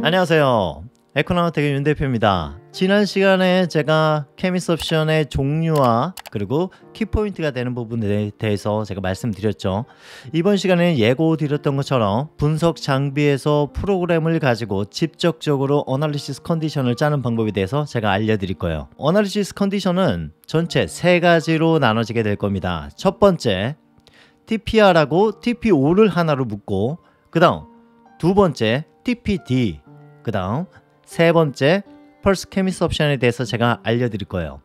안녕하세요. 에코나우텍의 윤 대표입니다. 지난 시간에 제가 케미섭션의 종류와 그리고 키포인트가 되는 부분에 대해서 제가 말씀드렸죠. 이번 시간에는 예고 드렸던 것처럼 분석 장비에서 프로그램을 가지고 직접적으로 어널리시스 컨디션을 짜는 방법에 대해서 제가 알려드릴 거예요. 어널리시스 컨디션은 전체 세 가지로 나눠지게 될 겁니다. 첫 번째, TPR하고 TPO를 하나로 묶고, 그 다음 두 번째 TPD, 그 다음 세 번째 펄스 케미섭션에 대해서 제가 알려드릴 거예요.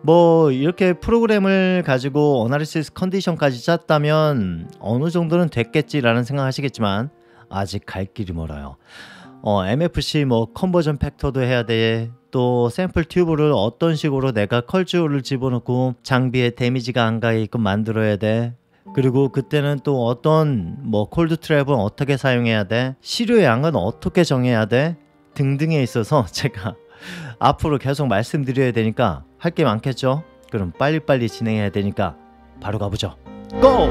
뭐 이렇게 프로그램을 가지고 어널리시스 컨디션까지 짰다면 어느 정도는 됐겠지라는 생각하시겠지만 아직 갈 길이 멀어요. MFC 뭐 컨버전 팩터도 해야 돼. 또 샘플 튜브를 어떤 식으로 내가 컬주어를 집어넣고 장비에 데미지가 안 가게끔 만들어야 돼. 그리고 그때는 또 어떤 뭐 콜드 트랩은 어떻게 사용해야 돼, 시료양은 어떻게 정해야 돼 등등에 있어서 제가 앞으로 계속 말씀드려야 되니까 할 게 많겠죠. 그럼 빨리빨리 진행해야 되니까 바로 가보죠. 고!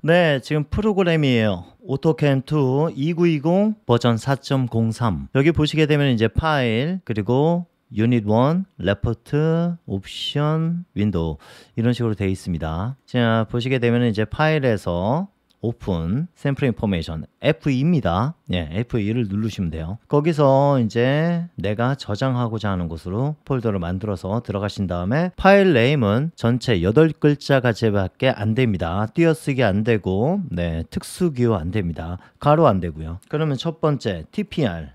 네, 지금 프로그램이에요. 오토캠2 2920 버전 4.03. 여기 보시게 되면 이제 파일, 그리고 유닛 1, 레포트, 옵션, 윈도우 이런 식으로 되어 있습니다. 자, 보시게 되면 이제 파일에서 오픈, 샘플 인포메이션 F2입니다. 예, F2를 누르시면 돼요. 거기서 이제 내가 저장하고자 하는 곳으로 폴더를 만들어서 들어가신 다음에 파일 네임은 전체 8글자까지밖에 안 됩니다. 띄어쓰기 안 되고, 네, 특수기호 안 됩니다. 가로 안 되고요. 그러면 첫 번째 TPR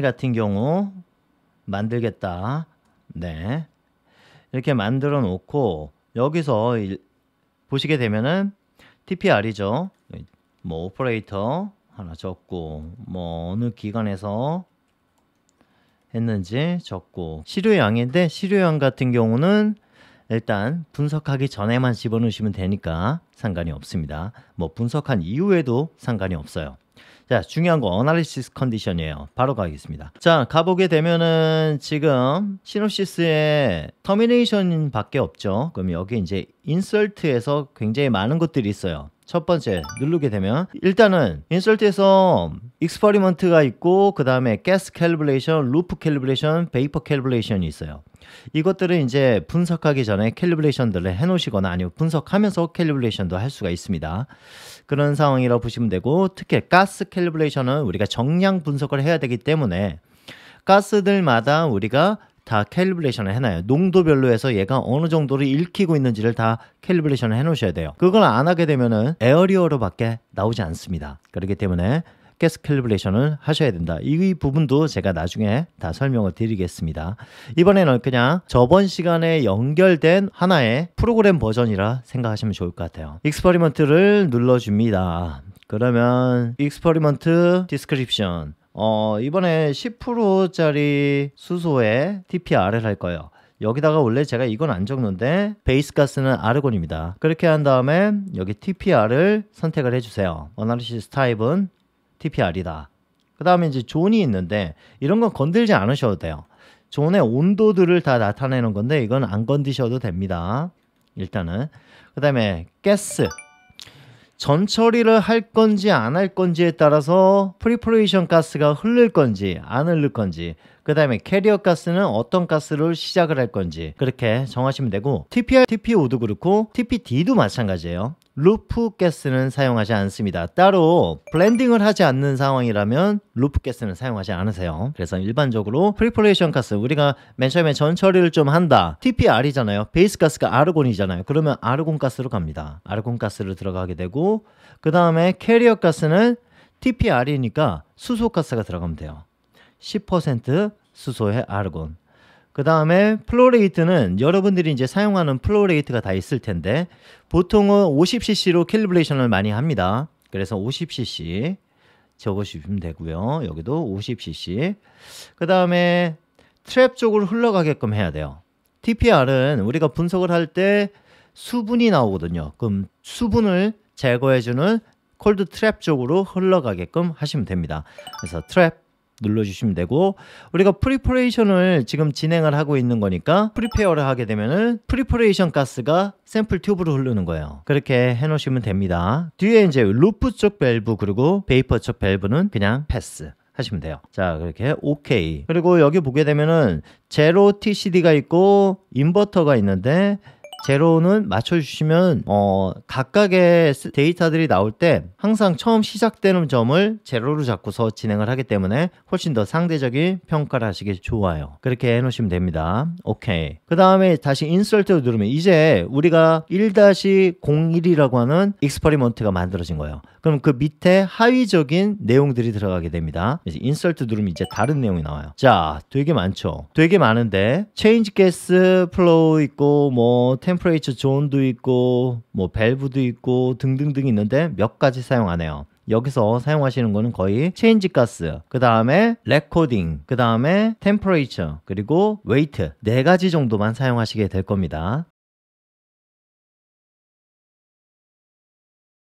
같은 경우 만들겠다. 네, 이렇게 만들어 놓고 여기서 보시게 되면은 TPR이죠. 뭐 오퍼레이터 하나 적고, 뭐 어느 기관에서 했는지 적고, 시료양인데 시료양 같은 경우는 일단 분석하기 전에만 집어넣으시면 되니까 상관이 없습니다. 뭐 분석한 이후에도 상관이 없어요. 자, 중요한 거 어널리시스 컨디션이에요. 바로 가겠습니다. 자, 가보게 되면은 지금 시놉시스에 터미네이션 밖에 없죠. 그럼 여기 이제 인설트에서 굉장히 많은 것들이 있어요. 첫 번째 누르게 되면 일단은 인설트에서 익스퍼리먼트가 있고, 그 다음에 가스 캘리브레이션, 루프 캘리브레이션, 베이퍼 캘리브레이션이 있어요. 이것들은 이제 분석하기 전에 캘리브레이션들을 해놓으시거나 아니면 분석하면서 캘리브레이션도 할 수가 있습니다. 그런 상황이라고 보시면 되고, 특히 가스 캘리브레이션은 우리가 정량 분석을 해야 되기 때문에 가스들마다 우리가 다 캘리브레이션을 해놔요. 농도별로 해서 얘가 어느 정도로 읽히고 있는지를 다 캘리브레이션을 해놓으셔야 돼요. 그걸 안 하게 되면은 에어리어로밖에 나오지 않습니다. 그렇기 때문에 가스 캘리브레이션을 하셔야 된다. 이 부분도 제가 나중에 다 설명을 드리겠습니다. 이번에는 그냥 저번 시간에 연결된 하나의 프로그램 버전이라 생각하시면 좋을 것 같아요. 익스퍼리먼트를 눌러줍니다. 그러면 익스퍼리먼트 디스크립션, 이번에 10%짜리 수소에 TPR을 할 거예요. 여기다가 원래 제가 이건 안 적는데 베이스 가스는 아르곤입니다. 그렇게 한 다음에 여기 TPR을 선택을 해주세요. 어널리시스 타입은 TPR이다. 그 다음에 이제 존이 있는데 이런 건 건들지 않으셔도 돼요. 존의 온도들을 다 나타내는 건데 이건 안 건드셔도 됩니다. 일단은. 그 다음에 가스, 전 처리를 할 건지 안 할 건지에 따라서 프리퍼레이션 가스가 흐를 건지 안 흐를 건지, 그 다음에 캐리어 가스는 어떤 가스를 시작을 할 건지 그렇게 정하시면 되고, TPR, TPO도 그렇고 TPD도 마찬가지예요. 루프 가스는 사용하지 않습니다. 따로 블렌딩을 하지 않는 상황이라면 루프 가스는 사용하지 않으세요. 그래서 일반적으로 프리퍼레이션 가스, 우리가 맨 처음에 전 처리를 좀 한다, TPR이잖아요. 베이스 가스가 아르곤이잖아요. 그러면 아르곤 가스로 갑니다. 아르곤 가스로 들어가게 되고, 그 다음에 캐리어 가스는 TPR이니까 수소 가스가 들어가면 돼요. 10% 수소의 아르곤. 그 다음에 플로레이트는 여러분들이 이제 사용하는 플로레이트가 다 있을 텐데 보통은 50cc로 캘리브레이션을 많이 합니다. 그래서 50cc 적으시면 되고요. 여기도 50cc. 그 다음에 트랩 쪽으로 흘러가게끔 해야 돼요. TPR은 우리가 분석을 할 때 수분이 나오거든요. 그럼 수분을 제거해주는 콜드 트랩 쪽으로 흘러가게끔 하시면 됩니다. 그래서 트랩 눌러주시면 되고, 우리가 프리퍼레이션을 지금 진행을 하고 있는 거니까 프리페어를 하게 되면은 프리퍼레이션 가스가 샘플 튜브로 흐르는 거예요. 그렇게 해놓으시면 됩니다. 뒤에 이제 루프 쪽 밸브 그리고 베이퍼 쪽 밸브는 그냥 패스 하시면 돼요. 자, 그렇게 오케이. 그리고 여기 보게 되면은 제로 TCD가 있고 인버터가 있는데, 제로는 맞춰주시면 각각의 데이터들이 나올 때 항상 처음 시작되는 점을 제로로 잡고서 진행을 하기 때문에 훨씬 더 상대적인 평가를 하시기 좋아요. 그렇게 해놓으시면 됩니다. 오케이. 그 다음에 다시 인설트를 누르면 이제 우리가 1-01이라고 하는 익스퍼리먼트가 만들어진 거예요. 그럼 그 밑에 하위적인 내용들이 들어가게 됩니다. 이제 인설트 누르면 이제 다른 내용이 나와요. 자, 되게 많죠. 되게 많은데 체인지 가스 플로우 있고 뭐 템퍼레이처 존도 있고 뭐 밸브도 있고 등등등 있는데 몇 가지 사용 안 해요. 여기서 사용하시는 거는 거의 체인지 가스, 그 다음에 레코딩, 그 다음에 템퍼레이처, 그리고 웨이트 4가지 정도만 사용하시게 될 겁니다.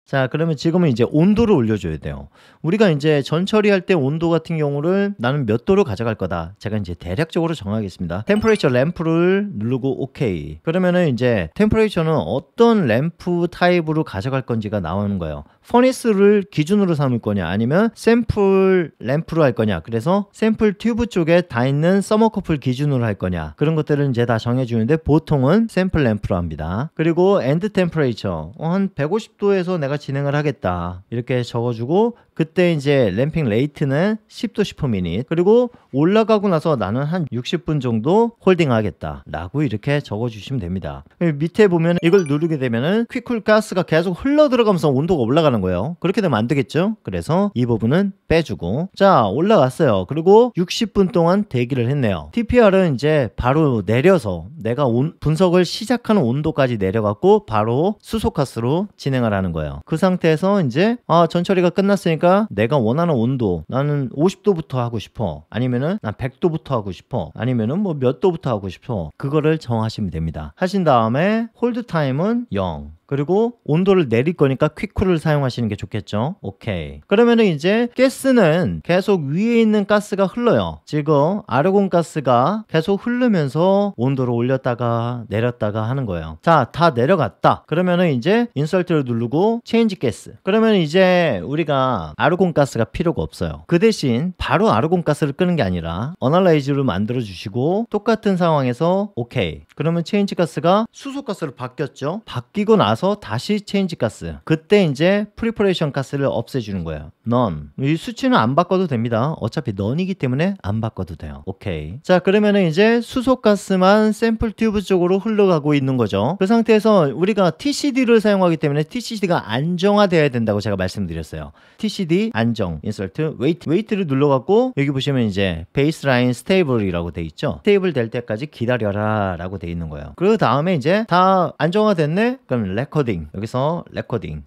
자, 그러면 지금은 이제 온도를 올려줘야 돼요. 우리가 이제 전 처리할 때 온도 같은 경우를 나는 몇 도로 가져갈 거다. 제가 이제 대략적으로 정하겠습니다. 템퍼레이처 램프를 누르고 오케이. 그러면은 이제 템퍼레이처는 어떤 램프 타입으로 가져갈 건지가 나오는 거예요. 퍼니스를 기준으로 삼을 거냐, 아니면 샘플 램프로 할 거냐. 그래서 샘플 튜브 쪽에 다 있는 서머커플 기준으로 할 거냐. 그런 것들은 이제 다 정해주는데 보통은 샘플 램프로 합니다. 그리고 엔드 템퍼레이처 한 150도에서 내가 진행을 하겠다 이렇게 적어주고, 그때 이제 램핑 레이트는 10도 10%, 그리고 올라가고 나서 나는 한 60분 정도 홀딩 하겠다 라고 이렇게 적어주시면 됩니다. 밑에 보면 이걸 누르게 되면은 퀵쿨 가스가 계속 흘러 들어가면서 온도가 올라가는 거예요. 그렇게 되면 안 되겠죠. 그래서 이 부분은 빼주고, 자, 올라갔어요. 그리고 60분 동안 대기를 했네요. TPR은 이제 바로 내려서 내가 분석을 시작하는 온도까지 내려갔고 바로 수소 가스로 진행을 하는 거예요. 그 상태에서 이제 전 처리가 끝났으니까 내가 원하는 온도, 나는 50도부터 하고 싶어, 아니면은 난 100도부터 하고 싶어, 아니면은 뭐 몇 도부터 하고 싶어, 그거를 정하시면 됩니다. 하신 다음에 홀드 타임은 0, 그리고 온도를 내릴 거니까 퀵쿨을 사용하시는 게 좋겠죠. 오케이. 그러면은 이제 가스는 계속 위에 있는 가스가 흘러요. 지금 아르곤 가스가 계속 흐르면서 온도를 올렸다가 내렸다가 하는 거예요. 자, 다 내려갔다. 그러면은 이제 인설트를 누르고 체인지 가스. 그러면 이제 우리가 아르곤 가스가 필요가 없어요. 그 대신 바로 아르곤 가스를 끄는 게 아니라 어널라이즈를 만들어 주시고, 똑같은 상황에서 오케이. 그러면 체인지 가스가 수소 가스로 바뀌었죠. 바뀌고 나서 다시 체인지 가스, 그때 이제 프리퍼레이션 가스를 없애주는 거예요. None. 이 수치는 안 바꿔도 됩니다. 어차피 none이기 때문에 안 바꿔도 돼요. 오케이. 자, 그러면은 이제 수소 가스만 샘플 튜브 쪽으로 흘러가고 있는 거죠. 그 상태에서 우리가 TCD를 사용하기 때문에 TCD가 안정화되어야 된다고 제가 말씀드렸어요. TCD 안정, 인설트, 웨이트를 눌러갖고 여기 보시면 이제 베이스라인 스테이블이라고 돼 있죠. 스테이블 될 때까지 기다려라 라고 돼 있는 거예요. 그 다음에 이제 다 안정화됐네? 그럼 레코딩, 여기서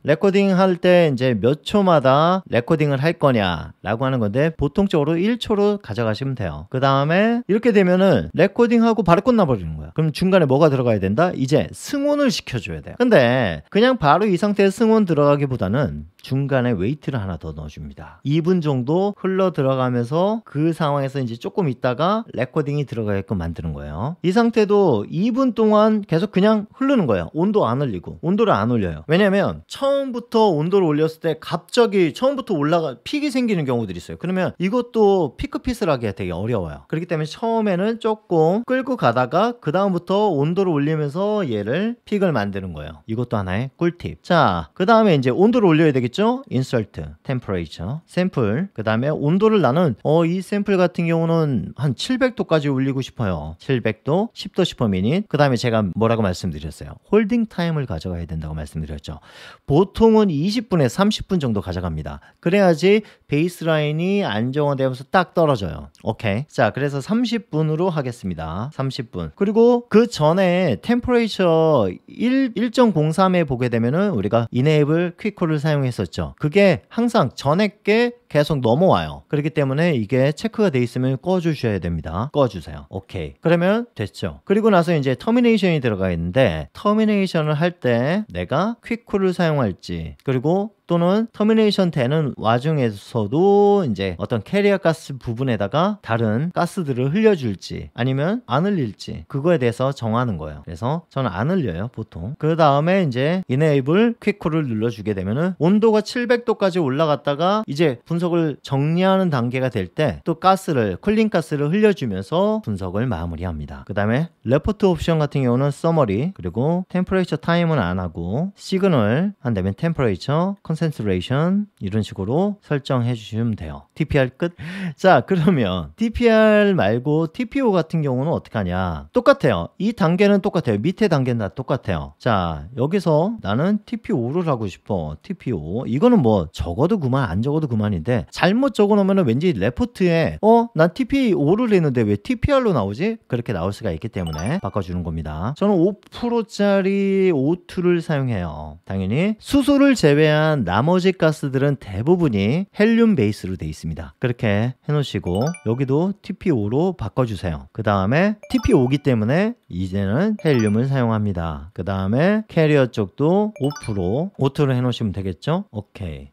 레코딩 할 때 이제 몇 초마다 레코딩을 할 거냐 라고 하는 건데, 보통적으로 1초로 가져가시면 돼요. 그 다음에 이렇게 되면은 레코딩하고 바로 끝나버리는 거야. 그럼 중간에 뭐가 들어가야 된다? 이제 승온을 시켜줘야 돼요. 근데 그냥 바로 이 상태에 승온 들어가기보다는 중간에 웨이트를 하나 더 넣어줍니다. 2분 정도 흘러 들어가면서 그 상황에서 이제 조금 있다가 레코딩이 들어가게끔 만드는 거예요. 이 상태도 2분 동안 계속 그냥 흐르는 거예요. 온도 안 올리고. 온도를 안 올려요. 왜냐면 처음부터 온도를 올렸을 때 갑자기 처음부터 픽이 생기는 경우들이 있어요. 그러면 이것도 피크핏을 하기가 되게 어려워요. 그렇기 때문에 처음에는 조금 끌고 가다가 그 다음부터 온도를 올리면서 얘를 픽을 만드는 거예요. 이것도 하나의 꿀팁. 자, 그 다음에 이제 온도를 올려야 되겠죠. 인설트, 템퍼레이처, 샘플. 그 다음에 온도를 나는 이 샘플 같은 경우는 한 700도까지 올리고 싶어요. 700도, 10도 10%. 그 다음에 제가 뭐라고 말씀드렸어요? 홀딩 타임을 가져가야 된다고 말씀드렸죠. 보통은 20분에서 30분 정도 가져갑니다. 그래야지 베이스라인이 안정화되면서 딱 떨어져요. 오케이. 자, 그래서 30분으로 하겠습니다. 30분. 그리고 그 전에 템퍼레이처 1.03에 보게 되면은 우리가 이네이블 퀵콜을 사용했었죠. 그게 항상 전에 게 계속 넘어와요. 그렇기 때문에 이게 체크가 돼 있으면 꺼주셔야 됩니다. 꺼주세요. 오케이. 그러면 됐죠. 그리고 나서 이제 터미네이션이 들어가 있는데 터미네이션을 할 때 내가 퀵쿨을 사용할지 그리고 또는 터미네이션 되는 와중에서도 이제 어떤 캐리어 가스 부분에다가 다른 가스들을 흘려줄지 아니면 안 흘릴지 그거에 대해서 정하는 거예요. 그래서 저는 안 흘려요 보통. 그 다음에 이제 Enable 퀵쿨을 눌러주게 되면은 온도가 700도까지 올라갔다가 이제 분석을 정리하는 단계가 될 때 또 가스를 쿨링 가스를 흘려주면서 분석을 마무리합니다. 그 다음에 레포트 옵션 같은 경우는 서머리 그리고 템퍼레이처 타임은 안 하고 시그널 한다면 템퍼레이처 컨센트레이션 이런 식으로 설정해 주시면 돼요. TPR 끝. 자 그러면 TPR 말고 TPO 같은 경우는 어떻게 하냐 똑같아요. 이 단계는 똑같아요. 밑에 단계는 다 똑같아요. 자 여기서 나는 TPO를 하고 싶어. TPO 이거는 뭐 적어도 그만 안 적어도 그만인데 잘못 적어 놓으면 왠지 레포트에 난 TPO를 했는데 왜 TPR로 나오지? 그렇게 나올 수가 있기 때문에 바꿔주는 겁니다. 저는 5%짜리 O2를 사용해요. 당연히 수소를 제외한 나머지 가스들은 대부분이 헬륨 베이스로 되어 있습니다. 그렇게 해놓으시고 여기도 TPO로 바꿔주세요. 그 다음에 TPO이기 때문에 이제는 헬륨을 사용합니다. 그 다음에 캐리어 쪽도 5% O2로 해놓으시면 되겠죠? 오케이.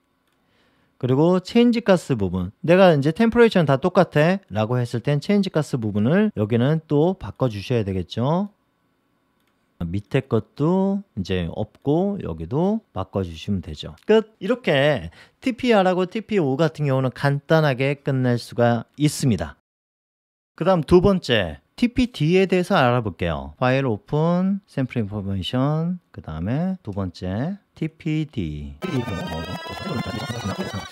그리고 체인지 가스 부분 내가 이제 템퍼레이처는 다 똑같아 라고 했을 땐 체인지 가스 부분을 여기는 또 바꿔 주셔야 되겠죠. 밑에 것도 이제 없고 여기도 바꿔주시면 되죠. 끝! 이렇게 TPR하고 TPO 같은 경우는 간단하게 끝낼 수가 있습니다. 그 다음 두 번째 TPD에 대해서 알아볼게요. 파일 오픈, 샘플 인포메이션, 그 다음에 두 번째 TPD.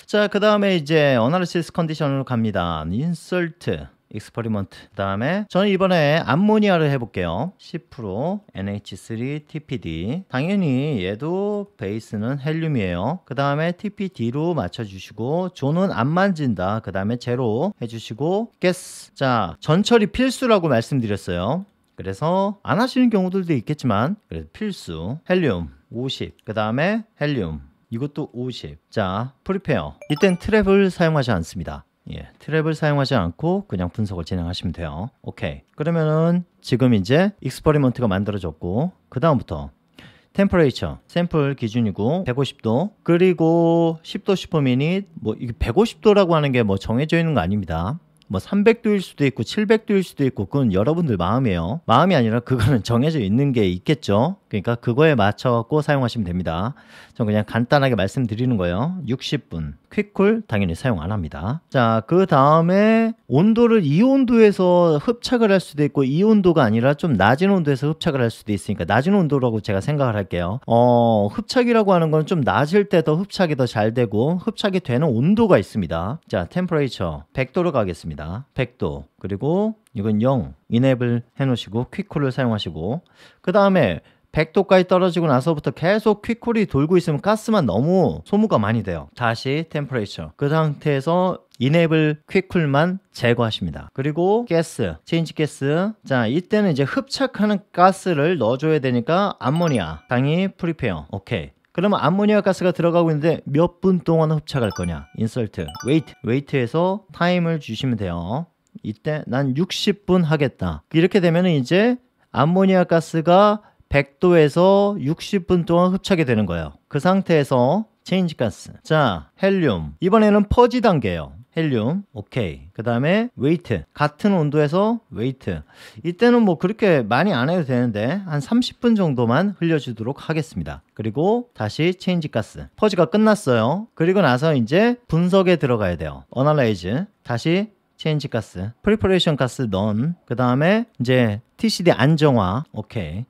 자, 그 다음에 이제 어나리시스 컨디션으로 갑니다. 인설트. 익스퍼리먼트. 그 다음에 저는 이번에 암모니아를 해볼게요. 10% NH3 TPD. 당연히 얘도 베이스는 헬륨이에요. 그 다음에 TPD로 맞춰주시고 존은 안 만진다. 그 다음에 제로 해주시고 가스. 자, 전처리 필수라고 말씀드렸어요. 그래서 안 하시는 경우들도 있겠지만 그래도 필수. 헬륨 50. 그 다음에 헬륨 이것도 50. 자, 프리페어. 이땐 트랩을 사용하지 않습니다. 예, 트랩을 사용하지 않고 그냥 분석을 진행하시면 돼요. 오케이. 그러면은 지금 이제 익스퍼리먼트가 만들어졌고 그 다음부터 템퍼레이처 샘플 기준이고 150도 그리고 10도 10%미닛 뭐 이게 150도라고 하는 게 뭐 정해져 있는 거 아닙니다. 뭐 300도일 수도 있고 700도일 수도 있고 그건 여러분들 마음이에요. 마음이 아니라 그거는 정해져 있는 게 있겠죠. 그러니까 그거에 맞춰갖고 사용하시면 됩니다. 전 그냥 간단하게 말씀드리는 거예요. 60분 퀵쿨 당연히 사용 안 합니다. 자, 그 다음에 온도를 이 온도에서 흡착을 할 수도 있고 이 온도가 아니라 좀 낮은 온도에서 흡착을 할 수도 있으니까 낮은 온도라고 제가 생각을 할게요. 흡착이라고 하는 건 좀 낮을 때 더 흡착이 더 잘 되고 흡착이 되는 온도가 있습니다. 자, 템퍼레이처 100도로 가겠습니다. 100도 그리고 이건 0 이네이블 해놓으시고 퀵쿨을 사용하시고 그 다음에 100도까지 떨어지고 나서부터 계속 퀵쿨이 돌고 있으면 가스만 너무 소모가 많이 돼요. 다시 템퍼레이처 그 상태에서 이네이블 퀵쿨만 제거하십니다. 그리고 가스 체인지 가스. 자, 이때는 이제 흡착하는 가스를 넣어줘야 되니까 암모니아 당연히 프리페어. 오케이. 그러면 암모니아 가스가 들어가고 있는데 몇 분 동안 흡착할 거냐? 인설트 웨이트에서 타임을 주시면 돼요. 이때 난 60분 하겠다. 이렇게 되면 이제 암모니아 가스가 100도에서 60분 동안 흡착이 되는 거예요. 그 상태에서 체인지 가스. 자, 헬륨. 이번에는 퍼지 단계예요. 헬륨. 오케이. 그 다음에 웨이트. 같은 온도에서 웨이트. 이때는 뭐 그렇게 많이 안 해도 되는데 한 30분 정도만 흘려주도록 하겠습니다. 그리고 다시 체인지 가스. 퍼지가 끝났어요. 그리고 나서 이제 분석에 들어가야 돼요. 어널라이즈. 다시 체인지 가스. 프리퍼레이션 가스 넌. 그 다음에 이제 TCD 안정화. 오케이.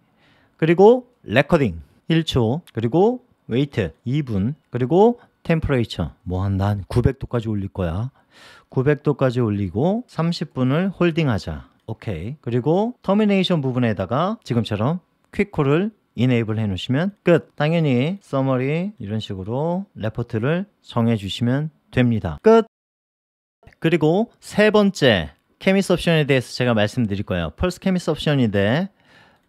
그리고 레코딩 1초 그리고 웨이트 2분 그리고 템퍼레이처 난 900도까지 올릴 거야. 900도까지 올리고 30분을 홀딩하자. 오케이. 그리고 터미네이션 부분에다가 지금처럼 퀵콜을 이네이블 해 놓으시면 끝. 당연히 서머리 이런 식으로 레포트를 정해 주시면 됩니다. 끝. 그리고 세 번째 케미스 옵션에 대해서 제가 말씀드릴 거예요. 펄스 케미스 옵션인데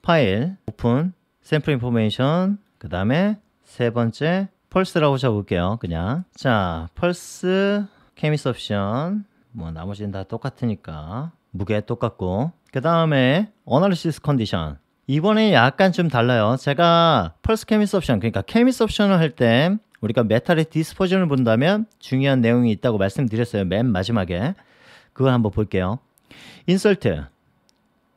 파일 오픈 샘플 인포메이션 그 다음에 세 번째 펄스라고 적을게요. 그냥 자 펄스 케미섭션 뭐 나머지는 다 똑같으니까 무게 똑같고, 그 다음에 어널리시스 컨디션. 이번에 약간 좀 달라요. 제가 펄스 케미섭션, 그러니까 케미섭션을 할 때 우리가 메탈의 디스퍼전을 본다면 중요한 내용이 있다고 말씀드렸어요. 맨 마지막에. 그걸 한번 볼게요. 인설트,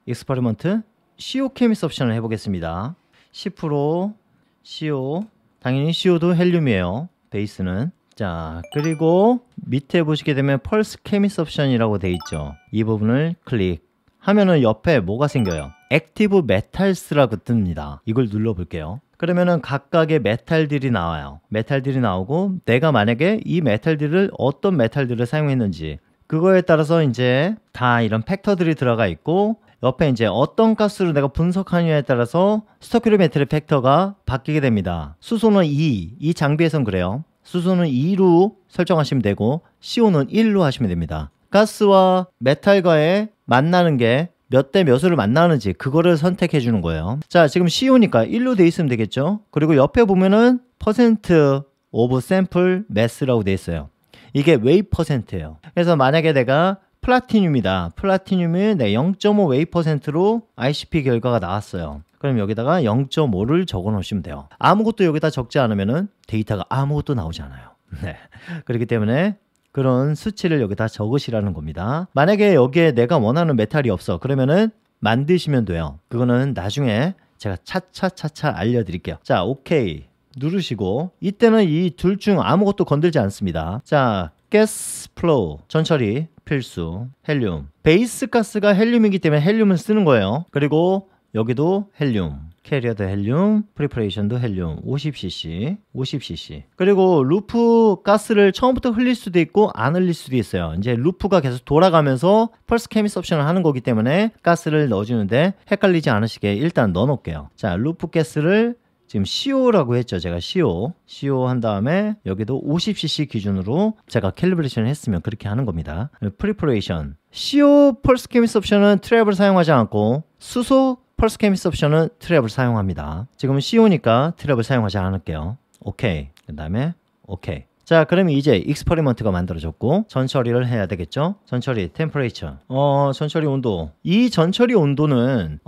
익스퍼리먼트, CO 케미섭션을 해보겠습니다. 10% CO, 당연히 CO도 헬륨이에요. 베이스는. 자, 그리고 밑에 보시게 되면 펄스 케미섭션이라고 돼 있죠. 이 부분을 클릭하면은 옆에 뭐가 생겨요? 액티브 메탈스라고 뜹니다. 이걸 눌러볼게요. 그러면은 각각의 메탈들이 나와요. 메탈들이 나오고, 내가 만약에 이 메탈들을 어떤 메탈들을 사용했는지 그거에 따라서 이제 다 이런 팩터들이 들어가 있고, 옆에 이제 어떤 가스로 내가 분석하느냐에 따라서 스토키오메트리 팩터가 바뀌게 됩니다. 수소는 2, 이 장비에선 그래요. 수소는 2로 설정하시면 되고 CO는 1로 하시면 됩니다. 가스와 메탈과의 만나는 게 몇 대 몇으로 만나는지 그거를 선택해 주는 거예요. 자, 지금 CO니까 1로 돼 있으면 되겠죠. 그리고 옆에 보면은 퍼센트 오브 샘플 매스라고 돼 있어요. 이게 웨이 퍼센트예요. 그래서 만약에 내가 플라티늄이다. 플라티늄이 0.5 웨이 퍼센트로 ICP 결과가 나왔어요. 그럼 여기다가 0.5를 적어 놓으시면 돼요. 아무것도 여기다 적지 않으면은 데이터가 아무것도 나오지 않아요. 네. 그렇기 때문에 그런 수치를 여기다 적으시라는 겁니다. 만약에 여기에 내가 원하는 메탈이 없어. 그러면은 만드시면 돼요. 그거는 나중에 제가 차차차차 알려드릴게요. 자, 오케이 누르시고, 이때는 이 둘 중 아무것도 건들지 않습니다. 자, 가스 플로우, 전처리 필수, 헬륨. 베이스 가스가 헬륨이기 때문에 헬륨을 쓰는 거예요. 그리고 여기도 헬륨, 캐리어도 헬륨, 프리퍼레이션도 헬륨, 50cc, 50cc. 그리고 루프 가스를 처음부터 흘릴 수도 있고 안 흘릴 수도 있어요. 이제 루프가 계속 돌아가면서 펄스 케미섭션을 하는 거기 때문에 가스를 넣어주는데 헷갈리지 않으시게 일단 넣어 놓을게요. 자, 루프 가스를 지금 CO라고 했죠. 제가 CO 한 다음에 여기도 50cc 기준으로 제가 캘리브레이션을 했으면 그렇게 하는 겁니다. 프리퍼레이션, CO 펄스 케미섭션은 트랩을 사용하지 않고 수소 펄스 케미섭션은 트랩을 사용합니다. 지금은 CO니까 트랩을 사용하지 않을게요. 오케이. 그 다음에 오케이. 자, 그러면 이제 익스퍼리먼트가 만들어졌고 전처리를 해야 되겠죠. 전처리 템퍼레이처, 전처리 온도. 이 전처리 온도는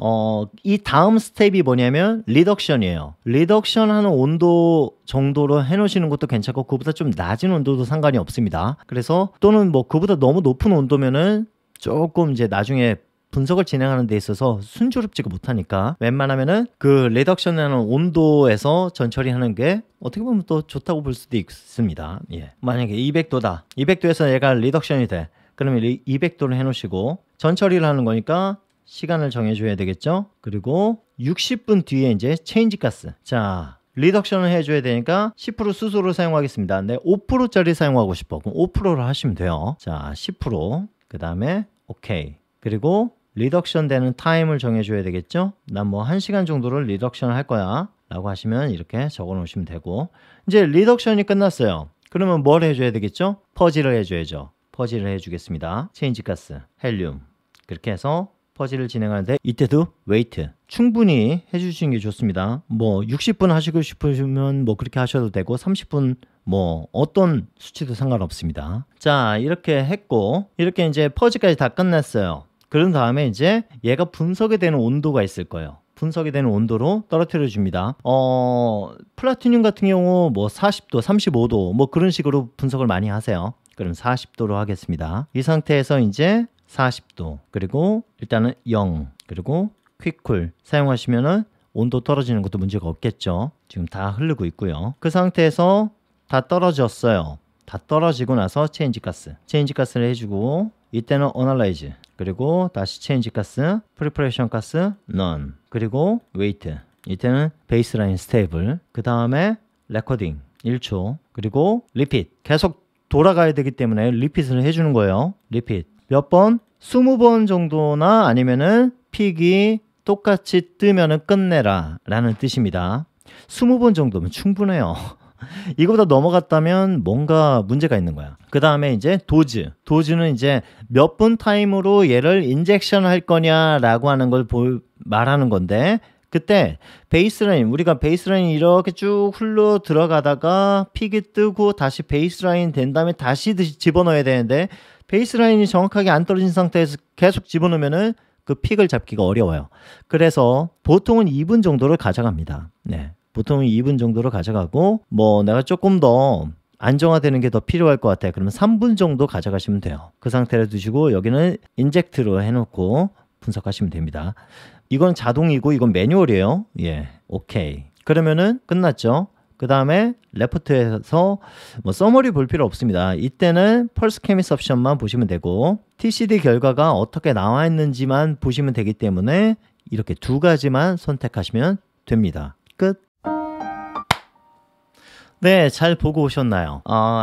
이 다음 스텝이 뭐냐면 리덕션이에요. 리덕션 하는 온도 정도로 해놓으시는 것도 괜찮고, 그보다 좀 낮은 온도도 상관이 없습니다. 그래서 또는 뭐 그보다 너무 높은 온도면은 조금 이제 나중에 분석을 진행하는 데 있어서 순조롭지가 못하니까 웬만하면은 그 리덕션하는 온도에서 전처리하는 게 어떻게 보면 또 좋다고 볼 수도 있습니다. 예. 만약에 200도다. 200도에서 얘가 리덕션이 돼. 그러면 200도를 해놓으시고 전처리를 하는 거니까 시간을 정해줘야 되겠죠. 그리고 60분 뒤에 이제 체인지 가스. 자, 리덕션을 해줘야 되니까 10% 수소를 사용하겠습니다. 근데 5%짜리 사용하고 싶어. 그럼 5%를 하시면 돼요. 자, 10%. 그 다음에 오케이. 그리고 리덕션 되는 타임을 정해줘야 되겠죠. 난 뭐 1시간 정도를 리덕션을 할 거야 라고 하시면 이렇게 적어 놓으시면 되고, 이제 리덕션이 끝났어요. 그러면 뭘 해줘야 되겠죠? 퍼지를 해줘야죠. 퍼지를 해주겠습니다. 체인지 가스, 헬륨. 그렇게 해서 퍼지를 진행하는데 이때도 웨이트 충분히 해주시는 게 좋습니다. 뭐 60분 하시고 싶으시면 뭐 그렇게 하셔도 되고 30분 뭐 어떤 수치도 상관없습니다. 자, 이렇게 했고, 이렇게 이제 퍼지까지 다 끝났어요. 그런 다음에 이제 얘가 분석이 되는 온도가 있을 거예요. 분석이 되는 온도로 떨어뜨려 줍니다. 플라티늄 같은 경우 뭐 40도, 35도 뭐 그런 식으로 분석을 많이 하세요. 그럼 40도로 하겠습니다. 이 상태에서 이제 40도, 그리고 일단은 0, 그리고 퀵쿨 사용하시면은 온도 떨어지는 것도 문제가 없겠죠. 지금 다 흐르고 있고요. 그 상태에서 다 떨어졌어요. 다 떨어지고 나서 체인지 가스를 해주고, 이때는 어널라이즈, 그리고 다시 체인지 가스, 프리퍼레이션 가스, 넌, 그리고 웨이트. 이때는 베이스라인 스테이블, 그 다음에 레코딩 1초, 그리고 리핏. 계속 돌아가야 되기 때문에 리핏을 해주는 거예요. 리핏 몇 번? 20번 정도나 아니면은 픽이 똑같이 뜨면은 끝내라 라는 뜻입니다. 20번 정도면 충분해요. 이거보다 넘어갔다면 뭔가 문제가 있는 거야. 그 다음에 이제 도즈는 이제 몇 분 타임으로 얘를 인젝션 할 거냐라고 하는 걸 말하는 건데, 그때 베이스라인, 우리가 베이스라인이 이렇게 쭉 흘러 들어가다가 픽이 뜨고 다시 베이스라인 된 다음에 다시 집어넣어야 되는데 베이스라인이 정확하게 안 떨어진 상태에서 계속 집어넣으면은 그 픽을 잡기가 어려워요. 그래서 보통은 2분 정도를 가져갑니다. 네, 보통은 2분 정도를 가져가고 뭐 내가 조금 더 안정화되는 게 더 필요할 것 같아요. 그러면 3분 정도 가져가시면 돼요. 그 상태로 두시고 여기는 인젝트로 해놓고 분석하시면 됩니다. 이건 자동이고 이건 매뉴얼이에요. 예, 오케이. 그러면은 끝났죠. 그 다음에 레포트에서 뭐 서머리 볼 필요 없습니다. 이때는 펄스 케미섭션만 보시면 되고 TCD 결과가 어떻게 나와 있는지만 보시면 되기 때문에 이렇게 두 가지만 선택하시면 됩니다. 끝. 네, 잘 보고 오셨나요?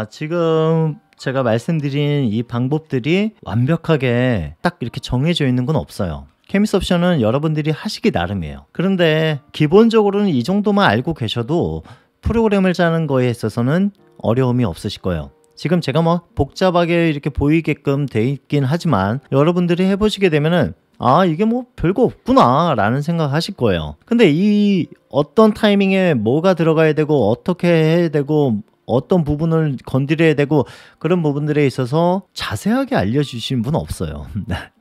지금 제가 말씀드린 이 방법들이 완벽하게 딱 이렇게 정해져 있는 건 없어요. 케미섭션은 여러분들이 하시기 나름이에요. 그런데 기본적으로는 이 정도만 알고 계셔도 프로그램을 짜는 거에 있어서는 어려움이 없으실 거예요. 지금 제가 뭐 복잡하게 이렇게 보이게끔 돼 있긴 하지만 여러분들이 해보시게 되면은 이게 뭐 별거 없구나 라는 생각 하실 거예요. 근데 이 어떤 타이밍에 뭐가 들어가야 되고 어떻게 해야 되고 어떤 부분을 건드려야 되고 그런 부분들에 있어서 자세하게 알려주신 분은 없어요.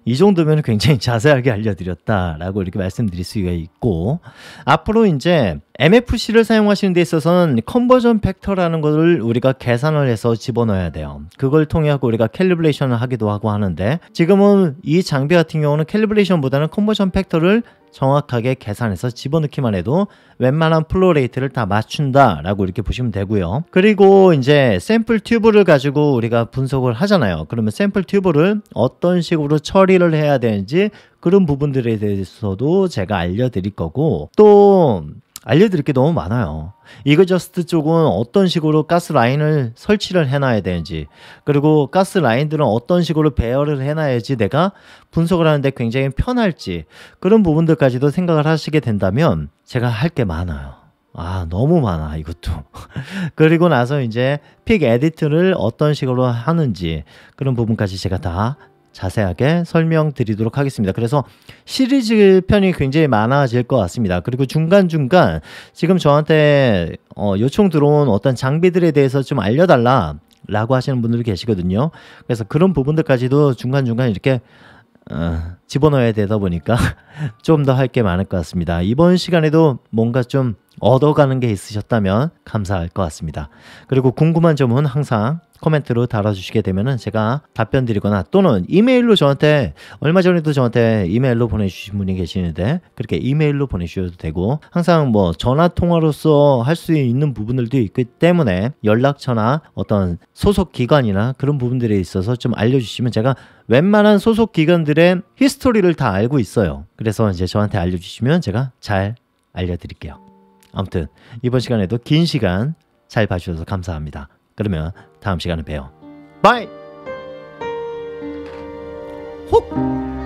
이 정도면 굉장히 자세하게 알려드렸다라고 이렇게 말씀드릴 수가 있고 앞으로 이제 MFC를 사용하시는 데 있어서는 컨버전 팩터라는 것을 우리가 계산을 해서 집어넣어야 돼요. 그걸 통해 우리가 캘리브레이션을 하기도 하고 하는데 지금은 이 장비 같은 경우는 캘리브레이션보다는 컨버전 팩터를 정확하게 계산해서 집어넣기만 해도 웬만한 플로우 레이트를 다 맞춘다 라고 이렇게 보시면 되고요. 그리고 이제 샘플 튜브를 가지고 우리가 분석을 하잖아요. 그러면 샘플 튜브를 어떤 식으로 처리를 해야 되는지 그런 부분들에 대해서도 제가 알려드릴 거고 또 알려드릴 게 너무 많아요. 이거저스트 쪽은 어떤 식으로 가스 라인을 설치를 해놔야 되는지 그리고 가스 라인들은 어떤 식으로 배열을 해놔야지 내가 분석을 하는데 굉장히 편할지 그런 부분들까지도 생각을 하시게 된다면 제가 할 게 많아요. 너무 많아 이것도. 그리고 나서 이제 픽 에디트를 어떤 식으로 하는지 그런 부분까지 제가 다 자세하게 설명드리도록 하겠습니다. 그래서 시리즈 편이 굉장히 많아질 것 같습니다. 그리고 중간중간 지금 저한테 요청 들어온 어떤 장비들에 대해서 좀 알려달라 라고 하시는 분들이 계시거든요. 그래서 그런 부분들까지도 중간중간 이렇게 집어넣어야 되다 보니까 좀 더 할 게 많을 것 같습니다. 이번 시간에도 뭔가 좀 얻어가는 게 있으셨다면 감사할 것 같습니다. 그리고 궁금한 점은 항상 코멘트로 달아주시게 되면 제가 답변 드리거나 또는 이메일로 저한테 얼마 전에도 저한테 이메일로 보내주신 분이 계시는데 그렇게 이메일로 보내주셔도 되고 항상 뭐 전화 통화로서 할 수 있는 부분들도 있기 때문에 연락처나 어떤 소속 기관이나 그런 부분들에 있어서 좀 알려주시면 제가 웬만한 소속 기관들의 히스토리를 다 알고 있어요. 그래서 이제 저한테 알려주시면 제가 잘 알려드릴게요. 아무튼 이번 시간에도 긴 시간 잘 봐주셔서 감사합니다. 그러면 다음 시간에 봬요. 바이! 훅!